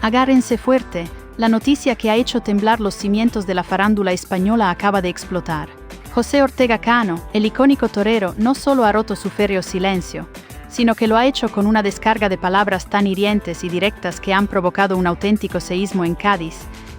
Agárrense fuerte, la noticia que ha hecho temblar los cimientos de la farándula española acaba de explotar. José Ortega Cano, el icónico torero, no solo ha roto su férreo silencio, sino que lo ha hecho con una descarga de palabras tan hirientes y directas que han provocado un auténtico seísmo en Cádiz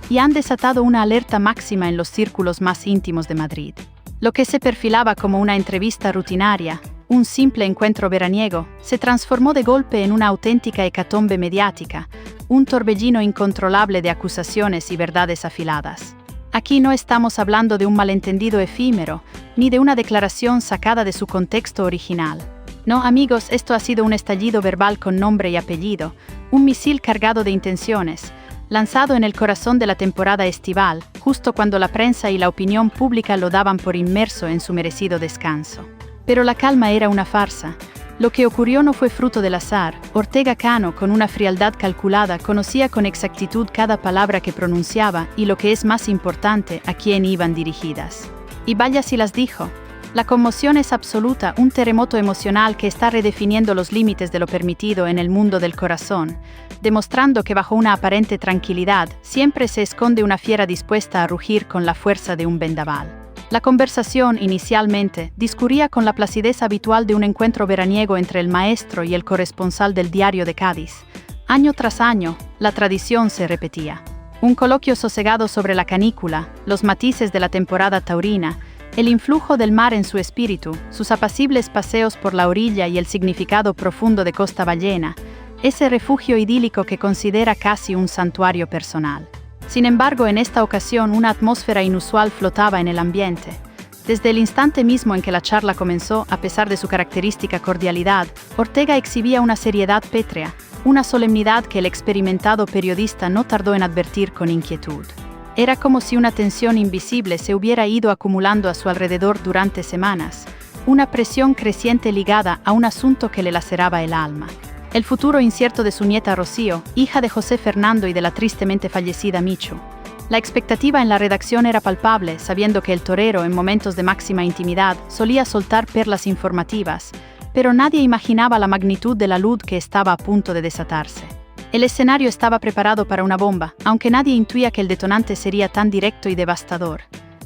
y han desatado una alerta máxima en los círculos más íntimos de Madrid. Lo que se perfilaba como una entrevista rutinaria, un simple encuentro veraniego, se transformó de golpe en una auténtica hecatombe mediática, un torbellino incontrolable de acusaciones y verdades afiladas. Aquí no estamos hablando de un malentendido efímero, ni de una declaración sacada de su contexto original. No, amigos, esto ha sido un estallido verbal con nombre y apellido, un misil cargado de intenciones, lanzado en el corazón de la temporada estival, justo cuando la prensa y la opinión pública lo daban por inmerso en su merecido descanso. Pero la calma era una farsa. Lo que ocurrió no fue fruto del azar. Ortega Cano, con una frialdad calculada, conocía con exactitud cada palabra que pronunciaba y, lo que es más importante, a quién iban dirigidas. Y vaya si las dijo. La conmoción es absoluta, un terremoto emocional que está redefiniendo los límites de lo permitido en el mundo del corazón, demostrando que bajo una aparente tranquilidad siempre se esconde una fiera dispuesta a rugir con la fuerza de un vendaval. La conversación, inicialmente, discurría con la placidez habitual de un encuentro veraniego entre el maestro y el corresponsal del Diario de Cádiz. Año tras año, la tradición se repetía. Un coloquio sosegado sobre la canícula, los matices de la temporada taurina, el influjo del mar en su espíritu, sus apacibles paseos por la orilla y el significado profundo de Costa Ballena, ese refugio idílico que considera casi un santuario personal. Sin embargo, en esta ocasión una atmósfera inusual flotaba en el ambiente. Desde el instante mismo en que la charla comenzó, a pesar de su característica cordialidad, Ortega exhibía una seriedad pétrea, una solemnidad que el experimentado periodista no tardó en advertir con inquietud. Era como si una tensión invisible se hubiera ido acumulando a su alrededor durante semanas, una presión creciente ligada a un asunto que le laceraba el alma. El futuro incierto de su nieta Rocío, hija de José Fernando y de la tristemente fallecida Michu. La expectativa en la redacción era palpable, sabiendo que el torero, en momentos de máxima intimidad, solía soltar perlas informativas, pero nadie imaginaba la magnitud de la luz que estaba a punto de desatarse. El escenario estaba preparado para una bomba, aunque nadie intuía que el detonante sería tan directo y devastador.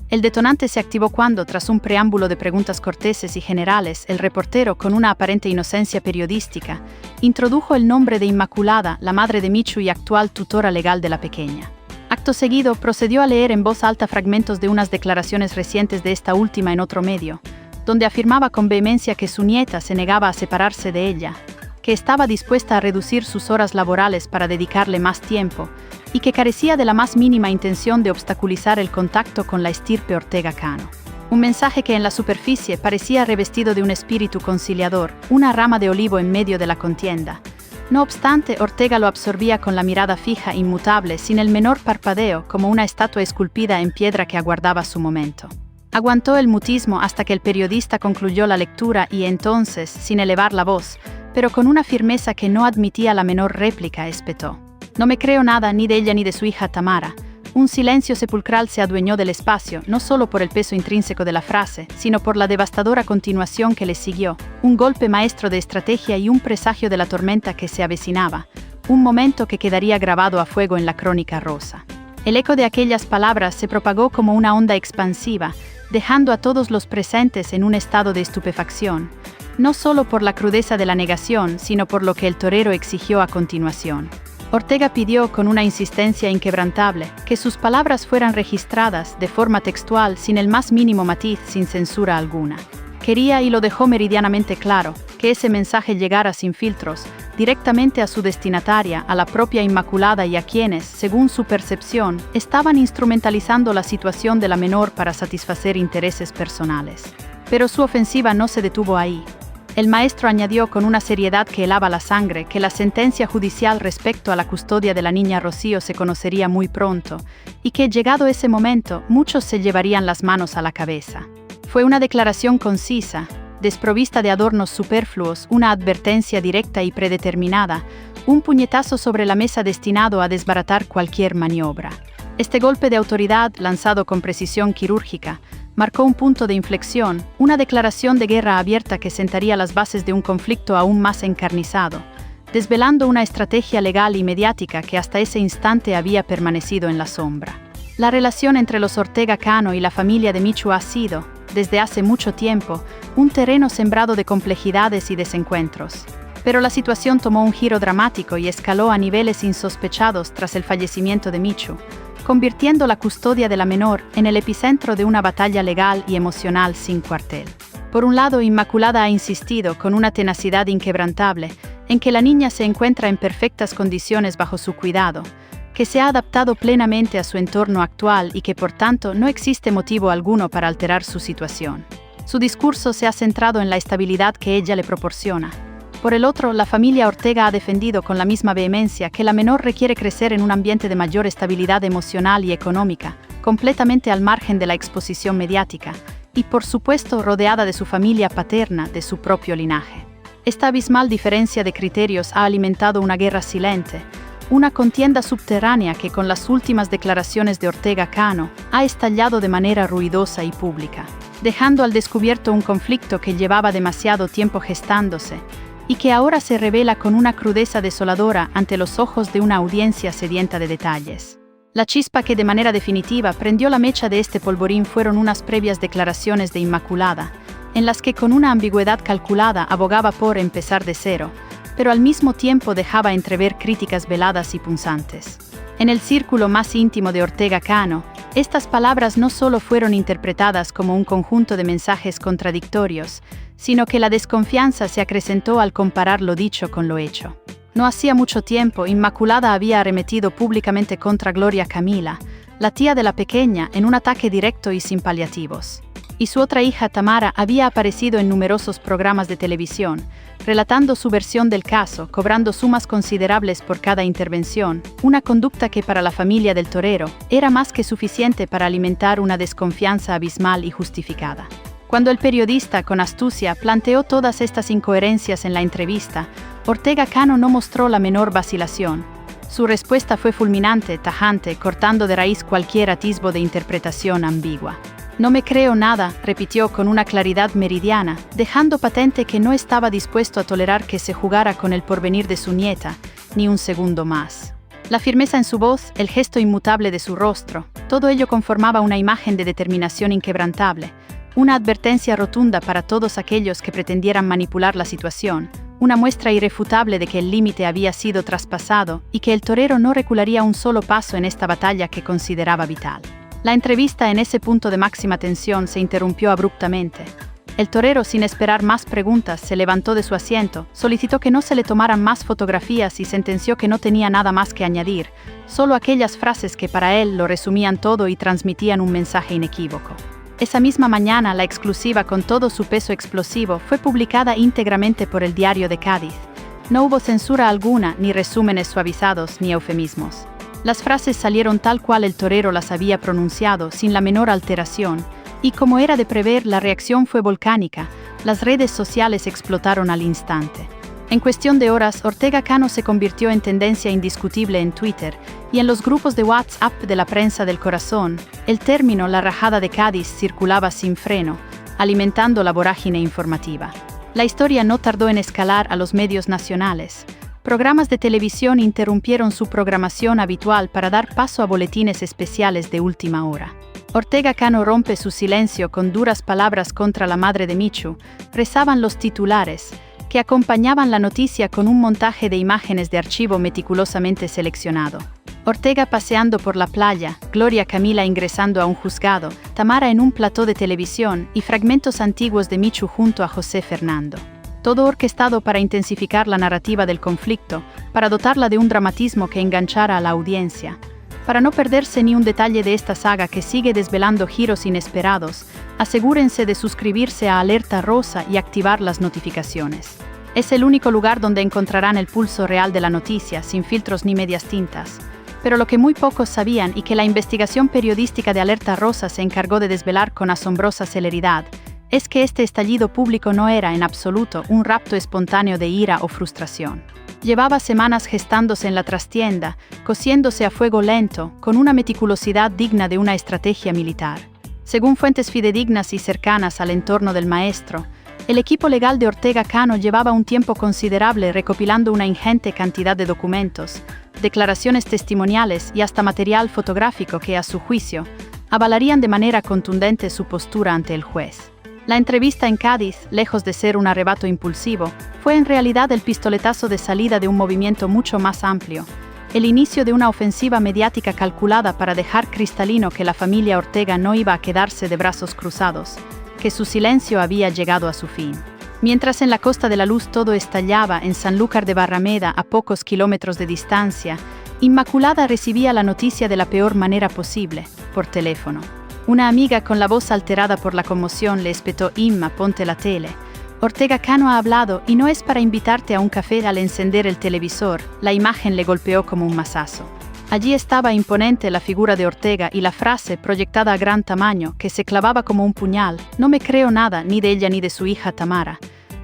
El detonante se activó cuando, tras un preámbulo de preguntas corteses y generales, el reportero, con una aparente inocencia periodística, introdujo el nombre de Inmaculada, la madre de Michu y actual tutora legal de la pequeña. Acto seguido, procedió a leer en voz alta fragmentos de unas declaraciones recientes de esta última en otro medio, donde afirmaba con vehemencia que su nieta se negaba a separarse de ella, que estaba dispuesta a reducir sus horas laborales para dedicarle más tiempo, y que carecía de la más mínima intención de obstaculizar el contacto con la estirpe Ortega Cano. Un mensaje que en la superficie parecía revestido de un espíritu conciliador, una rama de olivo en medio de la contienda. No obstante, Ortega lo absorbía con la mirada fija, inmutable, sin el menor parpadeo, como una estatua esculpida en piedra que aguardaba su momento. Aguantó el mutismo hasta que el periodista concluyó la lectura y entonces, sin elevar la voz, pero con una firmeza que no admitía la menor réplica, espetó: «No me creo nada ni de ella ni de su hija Tamara». Un silencio sepulcral se adueñó del espacio, no solo por el peso intrínseco de la frase, sino por la devastadora continuación que le siguió, un golpe maestro de estrategia y un presagio de la tormenta que se avecinaba, un momento que quedaría grabado a fuego en la crónica rosa. El eco de aquellas palabras se propagó como una onda expansiva, dejando a todos los presentes en un estado de estupefacción, no solo por la crudeza de la negación, sino por lo que el torero exigió a continuación. Ortega pidió con una insistencia inquebrantable que sus palabras fueran registradas de forma textual sin el más mínimo matiz, sin censura alguna. Quería, y lo dejó meridianamente claro, que ese mensaje llegara sin filtros, directamente a su destinataria, a la propia Inmaculada y a quienes, según su percepción, estaban instrumentalizando la situación de la menor para satisfacer intereses personales. Pero su ofensiva no se detuvo ahí. El maestro añadió con una seriedad que helaba la sangre que la sentencia judicial respecto a la custodia de la niña Rocío se conocería muy pronto, y que, llegado ese momento, muchos se llevarían las manos a la cabeza. Fue una declaración concisa, desprovista de adornos superfluos, una advertencia directa y predeterminada, un puñetazo sobre la mesa destinado a desbaratar cualquier maniobra. Este golpe de autoridad, lanzado con precisión quirúrgica, marcó un punto de inflexión, una declaración de guerra abierta que sentaría las bases de un conflicto aún más encarnizado, desvelando una estrategia legal y mediática que hasta ese instante había permanecido en la sombra. La relación entre los Ortega Cano y la familia de Michu ha sido, desde hace mucho tiempo, un terreno sembrado de complejidades y desencuentros. Pero la situación tomó un giro dramático y escaló a niveles insospechados tras el fallecimiento de Michu, convirtiendo la custodia de la menor en el epicentro de una batalla legal y emocional sin cuartel. Por un lado, Inmaculada ha insistido con una tenacidad inquebrantable en que la niña se encuentra en perfectas condiciones bajo su cuidado, que se ha adaptado plenamente a su entorno actual y que por tanto no existe motivo alguno para alterar su situación. Su discurso se ha centrado en la estabilidad que ella le proporciona. Por el otro, la familia Ortega ha defendido con la misma vehemencia que la menor requiere crecer en un ambiente de mayor estabilidad emocional y económica, completamente al margen de la exposición mediática, y por supuesto rodeada de su familia paterna, de su propio linaje. Esta abismal diferencia de criterios ha alimentado una guerra silente, una contienda subterránea que con las últimas declaraciones de Ortega Cano ha estallado de manera ruidosa y pública, dejando al descubierto un conflicto que llevaba demasiado tiempo gestándose y que ahora se revela con una crudeza desoladora ante los ojos de una audiencia sedienta de detalles. La chispa que de manera definitiva prendió la mecha de este polvorín fueron unas previas declaraciones de Inmaculada, en las que con una ambigüedad calculada abogaba por empezar de cero, pero al mismo tiempo dejaba entrever críticas veladas y punzantes. En el círculo más íntimo de Ortega Cano, estas palabras no solo fueron interpretadas como un conjunto de mensajes contradictorios, sino que la desconfianza se acrecentó al comparar lo dicho con lo hecho. No hacía mucho tiempo, Inmaculada había arremetido públicamente contra Gloria Camila, la tía de la pequeña, en un ataque directo y sin paliativos. Y su otra hija, Tamara, había aparecido en numerosos programas de televisión, relatando su versión del caso, cobrando sumas considerables por cada intervención, una conducta que para la familia del torero era más que suficiente para alimentar una desconfianza abismal y justificada. Cuando el periodista, con astucia, planteó todas estas incoherencias en la entrevista, Ortega Cano no mostró la menor vacilación. Su respuesta fue fulminante, tajante, cortando de raíz cualquier atisbo de interpretación ambigua. «No me creo nada», repitió con una claridad meridiana, dejando patente que no estaba dispuesto a tolerar que se jugara con el porvenir de su nieta, ni un segundo más. La firmeza en su voz, el gesto inmutable de su rostro, todo ello conformaba una imagen de determinación inquebrantable, una advertencia rotunda para todos aquellos que pretendieran manipular la situación, una muestra irrefutable de que el límite había sido traspasado y que el torero no recularía un solo paso en esta batalla que consideraba vital. La entrevista en ese punto de máxima tensión se interrumpió abruptamente. El torero, sin esperar más preguntas, se levantó de su asiento, solicitó que no se le tomaran más fotografías y sentenció que no tenía nada más que añadir, solo aquellas frases que para él lo resumían todo y transmitían un mensaje inequívoco. Esa misma mañana, la exclusiva con todo su peso explosivo fue publicada íntegramente por el Diario de Cádiz. No hubo censura alguna, ni resúmenes suavizados, ni eufemismos. Las frases salieron tal cual el torero las había pronunciado, sin la menor alteración, y como era de prever, la reacción fue volcánica. Las redes sociales explotaron al instante. En cuestión de horas, Ortega Cano se convirtió en tendencia indiscutible en Twitter y en los grupos de WhatsApp de la prensa del corazón. El término «la rajada de Cádiz» circulaba sin freno, alimentando la vorágine informativa. La historia no tardó en escalar a los medios nacionales. Programas de televisión interrumpieron su programación habitual para dar paso a boletines especiales de última hora. Ortega Cano rompe su silencio con duras palabras contra la madre de Michu, rezaban los titulares, que acompañaban la noticia con un montaje de imágenes de archivo meticulosamente seleccionado. Ortega paseando por la playa, Gloria Camila ingresando a un juzgado, Tamara en un plató de televisión y fragmentos antiguos de Michu junto a José Fernando. Todo orquestado para intensificar la narrativa del conflicto, para dotarla de un dramatismo que enganchara a la audiencia. Para no perderse ni un detalle de esta saga que sigue desvelando giros inesperados, asegúrense de suscribirse a Alerta Rosa y activar las notificaciones. Es el único lugar donde encontrarán el pulso real de la noticia, sin filtros ni medias tintas. Pero lo que muy pocos sabían y que la investigación periodística de Alerta Rosa se encargó de desvelar con asombrosa celeridad, es que este estallido público no era, en absoluto, un rapto espontáneo de ira o frustración. Llevaba semanas gestándose en la trastienda, cociéndose a fuego lento, con una meticulosidad digna de una estrategia militar. Según fuentes fidedignas y cercanas al entorno del maestro, El equipo legal de Ortega Cano llevaba un tiempo considerable recopilando una ingente cantidad de documentos, declaraciones testimoniales y hasta material fotográfico que, a su juicio, avalarían de manera contundente su postura ante el juez. La entrevista en Cádiz, lejos de ser un arrebato impulsivo, fue en realidad el pistoletazo de salida de un movimiento mucho más amplio, el inicio de una ofensiva mediática calculada para dejar cristalino que la familia Ortega no iba a quedarse de brazos cruzados, que su silencio había llegado a su fin. Mientras en la Costa de la Luz todo estallaba, en Sanlúcar de Barrameda, a pocos kilómetros de distancia, Inmaculada recibía la noticia de la peor manera posible, por teléfono. Una amiga con la voz alterada por la conmoción le espetó: «Inma, ponte la tele. Ortega Cano ha hablado y no es para invitarte a un café». Al encender el televisor, la imagen le golpeó como un mazazo. Allí estaba imponente la figura de Ortega y la frase, proyectada a gran tamaño, que se clavaba como un puñal: «No me creo nada, ni de ella ni de su hija Tamara».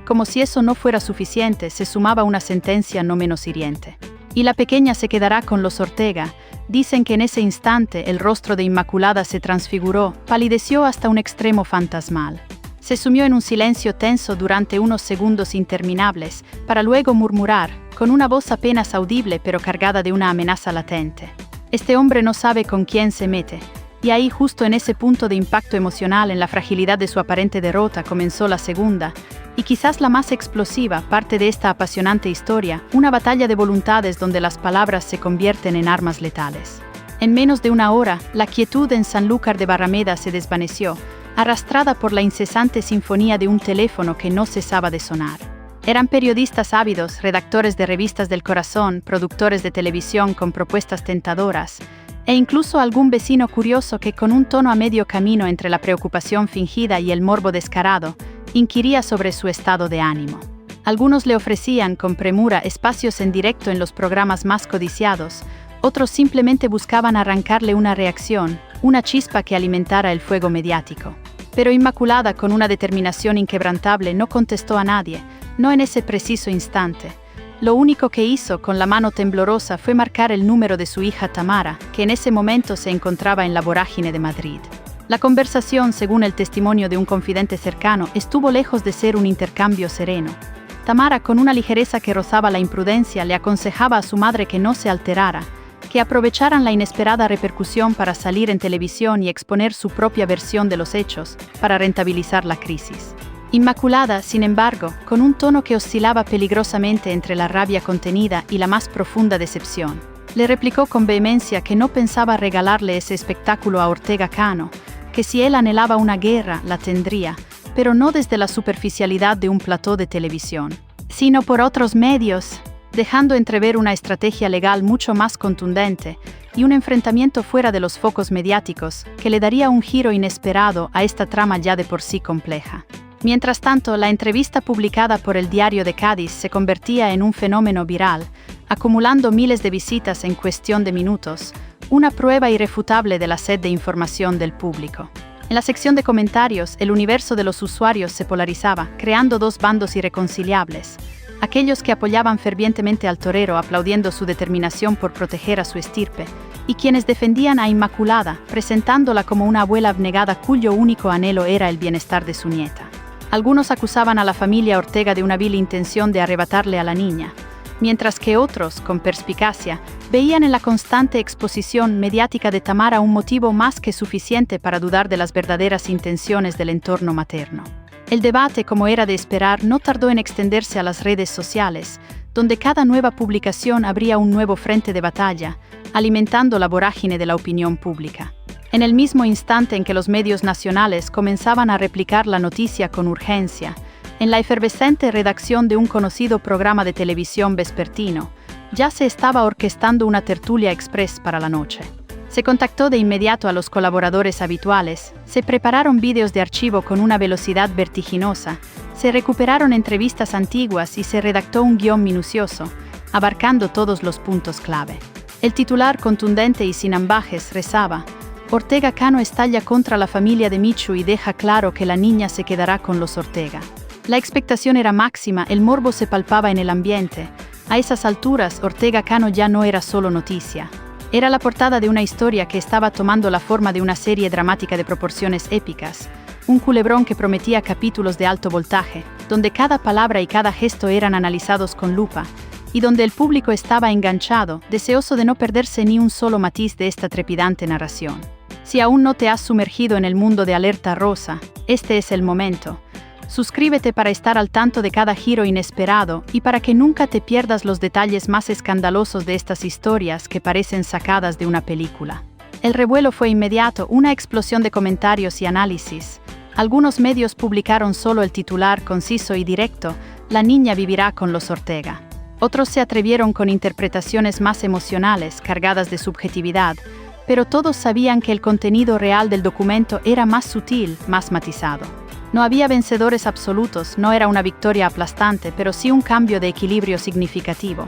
Como si eso no fuera suficiente, se sumaba una sentencia no menos hiriente: «Y la pequeña se quedará con los Ortega». Dicen que en ese instante el rostro de Inmaculada se transfiguró, palideció hasta un extremo fantasmal. Se sumió en un silencio tenso durante unos segundos interminables, para luego murmurar, con una voz apenas audible pero cargada de una amenaza latente: «Este hombre no sabe con quién se mete». Y ahí, justo en ese punto de impacto emocional, en la fragilidad de su aparente derrota, comenzó la segunda, y quizás la más explosiva, parte de esta apasionante historia, una batalla de voluntades donde las palabras se convierten en armas letales. En menos de una hora, la quietud en Sanlúcar de Barrameda se desvaneció, arrastrada por la incesante sinfonía de un teléfono que no cesaba de sonar. Eran periodistas ávidos, redactores de revistas del corazón, productores de televisión con propuestas tentadoras, e incluso algún vecino curioso que, con un tono a medio camino entre la preocupación fingida y el morbo descarado, inquiría sobre su estado de ánimo. Algunos le ofrecían con premura espacios en directo en los programas más codiciados, otros simplemente buscaban arrancarle una reacción, una chispa que alimentara el fuego mediático. Pero Inmaculada, con una determinación inquebrantable, no contestó a nadie, no en ese preciso instante. Lo único que hizo con la mano temblorosa fue marcar el número de su hija Tamara, que en ese momento se encontraba en la vorágine de Madrid. La conversación, según el testimonio de un confidente cercano, estuvo lejos de ser un intercambio sereno. Tamara, con una ligereza que rozaba la imprudencia, le aconsejaba a su madre que no se alterara, que aprovecharan la inesperada repercusión para salir en televisión y exponer su propia versión de los hechos, para rentabilizar la crisis. Inmaculada, sin embargo, con un tono que oscilaba peligrosamente entre la rabia contenida y la más profunda decepción, le replicó con vehemencia que no pensaba regalarle ese espectáculo a Ortega Cano, que si él anhelaba una guerra, la tendría, pero no desde la superficialidad de un plató de televisión, sino por otros medios, dejando entrever una estrategia legal mucho más contundente y un enfrentamiento fuera de los focos mediáticos que le daría un giro inesperado a esta trama ya de por sí compleja. Mientras tanto, la entrevista publicada por el Diario de Cádiz se convertía en un fenómeno viral, acumulando miles de visitas en cuestión de minutos, una prueba irrefutable de la sed de información del público. En la sección de comentarios, el universo de los usuarios se polarizaba, creando dos bandos irreconciliables: aquellos que apoyaban fervientemente al torero aplaudiendo su determinación por proteger a su estirpe, y quienes defendían a Inmaculada, presentándola como una abuela abnegada cuyo único anhelo era el bienestar de su nieta. Algunos acusaban a la familia Ortega de una vil intención de arrebatarle a la niña, mientras que otros, con perspicacia, veían en la constante exposición mediática de Tamara un motivo más que suficiente para dudar de las verdaderas intenciones del entorno materno. El debate, como era de esperar, no tardó en extenderse a las redes sociales, donde cada nueva publicación abría un nuevo frente de batalla, alimentando la vorágine de la opinión pública. En el mismo instante en que los medios nacionales comenzaban a replicar la noticia con urgencia, en la efervescente redacción de un conocido programa de televisión vespertino, ya se estaba orquestando una tertulia express para la noche. Se contactó de inmediato a los colaboradores habituales, se prepararon vídeos de archivo con una velocidad vertiginosa, se recuperaron entrevistas antiguas y se redactó un guión minucioso, abarcando todos los puntos clave. El titular, contundente y sin ambajes, rezaba: Ortega Cano estalla contra la familia de Michu y deja claro que la niña se quedará con los Ortega. La expectación era máxima, el morbo se palpaba en el ambiente. A esas alturas, Ortega Cano ya no era solo noticia. Era la portada de una historia que estaba tomando la forma de una serie dramática de proporciones épicas, un culebrón que prometía capítulos de alto voltaje, donde cada palabra y cada gesto eran analizados con lupa, y donde el público estaba enganchado, deseoso de no perderse ni un solo matiz de esta trepidante narración. Si aún no te has sumergido en el mundo de Alerta Rosa, este es el momento. Suscríbete para estar al tanto de cada giro inesperado y para que nunca te pierdas los detalles más escandalosos de estas historias que parecen sacadas de una película. El revuelo fue inmediato, una explosión de comentarios y análisis. Algunos medios publicaron solo el titular conciso y directo: "La niña vivirá con los Ortega". Otros se atrevieron con interpretaciones más emocionales, cargadas de subjetividad, pero todos sabían que el contenido real del documento era más sutil, más matizado. No había vencedores absolutos, no era una victoria aplastante, pero sí un cambio de equilibrio significativo.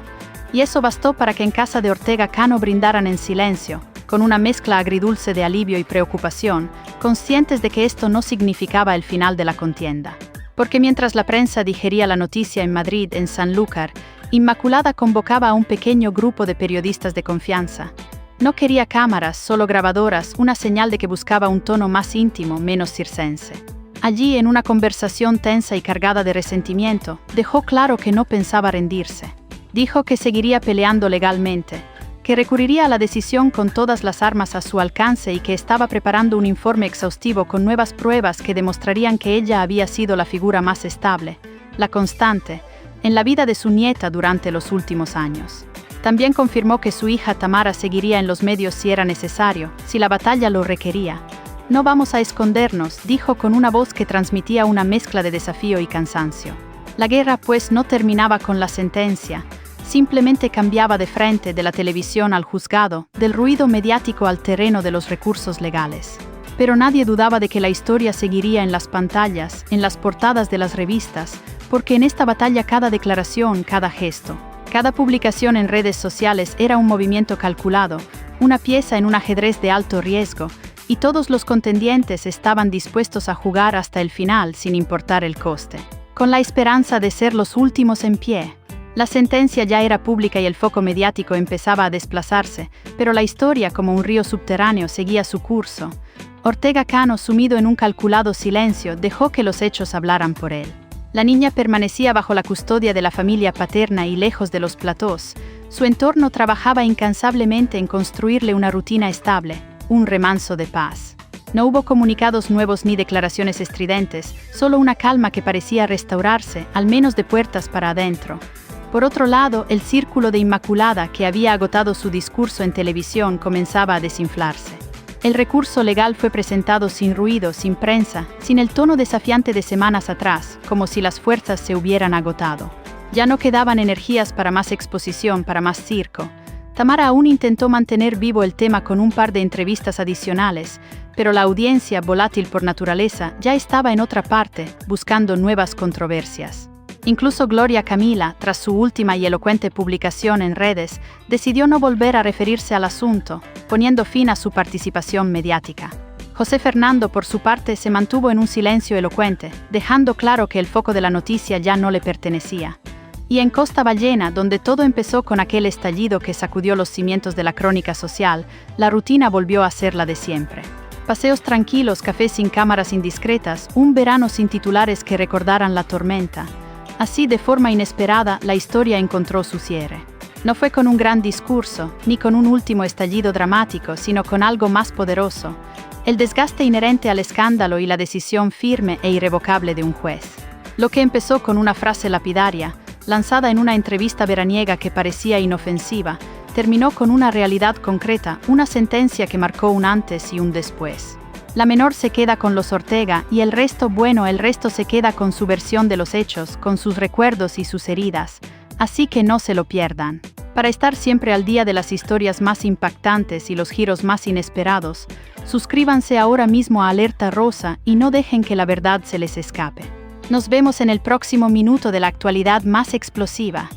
Y eso bastó para que en casa de Ortega Cano brindaran en silencio, con una mezcla agridulce de alivio y preocupación, conscientes de que esto no significaba el final de la contienda. Porque mientras la prensa digería la noticia en Madrid, en Sanlúcar, Inmaculada convocaba a un pequeño grupo de periodistas de confianza. No quería cámaras, solo grabadoras, una señal de que buscaba un tono más íntimo, menos circense. Allí, en una conversación tensa y cargada de resentimiento, dejó claro que no pensaba rendirse. Dijo que seguiría peleando legalmente, que recurriría a la decisión con todas las armas a su alcance y que estaba preparando un informe exhaustivo con nuevas pruebas que demostrarían que ella había sido la figura más estable, la constante, en la vida de su nieta durante los últimos años. También confirmó que su hija Tamara seguiría en los medios si era necesario, si la batalla lo requería. "No vamos a escondernos", dijo con una voz que transmitía una mezcla de desafío y cansancio. La guerra, pues, no terminaba con la sentencia, simplemente cambiaba de frente, de la televisión al juzgado, del ruido mediático al terreno de los recursos legales. Pero nadie dudaba de que la historia seguiría en las pantallas, en las portadas de las revistas, porque en esta batalla cada declaración, cada gesto, cada publicación en redes sociales era un movimiento calculado, una pieza en un ajedrez de alto riesgo, y todos los contendientes estaban dispuestos a jugar hasta el final sin importar el coste, con la esperanza de ser los últimos en pie. La sentencia ya era pública y el foco mediático empezaba a desplazarse, pero la historia, como un río subterráneo, seguía su curso. Ortega Cano, sumido en un calculado silencio, dejó que los hechos hablaran por él. La niña permanecía bajo la custodia de la familia paterna y lejos de los platós. Su entorno trabajaba incansablemente en construirle una rutina estable, un remanso de paz. No hubo comunicados nuevos ni declaraciones estridentes, solo una calma que parecía restaurarse, al menos de puertas para adentro. Por otro lado, el círculo de Inmaculada, que había agotado su discurso en televisión, comenzaba a desinflarse. El recurso legal fue presentado sin ruido, sin prensa, sin el tono desafiante de semanas atrás, como si las fuerzas se hubieran agotado. Ya no quedaban energías para más exposición, para más circo. Tamara aún intentó mantener vivo el tema con un par de entrevistas adicionales, pero la audiencia, volátil por naturaleza, ya estaba en otra parte, buscando nuevas controversias. Incluso Gloria Camila, tras su última y elocuente publicación en redes, decidió no volver a referirse al asunto, poniendo fin a su participación mediática. José Fernando, por su parte, se mantuvo en un silencio elocuente, dejando claro que el foco de la noticia ya no le pertenecía. Y en Costa Ballena, donde todo empezó con aquel estallido que sacudió los cimientos de la crónica social, la rutina volvió a ser la de siempre. Paseos tranquilos, cafés sin cámaras indiscretas, un verano sin titulares que recordaran la tormenta. Así, de forma inesperada, la historia encontró su cierre. No fue con un gran discurso, ni con un último estallido dramático, sino con algo más poderoso: el desgaste inherente al escándalo y la decisión firme e irrevocable de un juez. Lo que empezó con una frase lapidaria, lanzada en una entrevista veraniega que parecía inofensiva, terminó con una realidad concreta, una sentencia que marcó un antes y un después. La menor se queda con los Ortega y el resto se queda con su versión de los hechos, con sus recuerdos y sus heridas. Así que no se lo pierdan. Para estar siempre al día de las historias más impactantes y los giros más inesperados, suscríbanse ahora mismo a Alerta Rosa y no dejen que la verdad se les escape. Nos vemos en el próximo minuto de la actualidad más explosiva.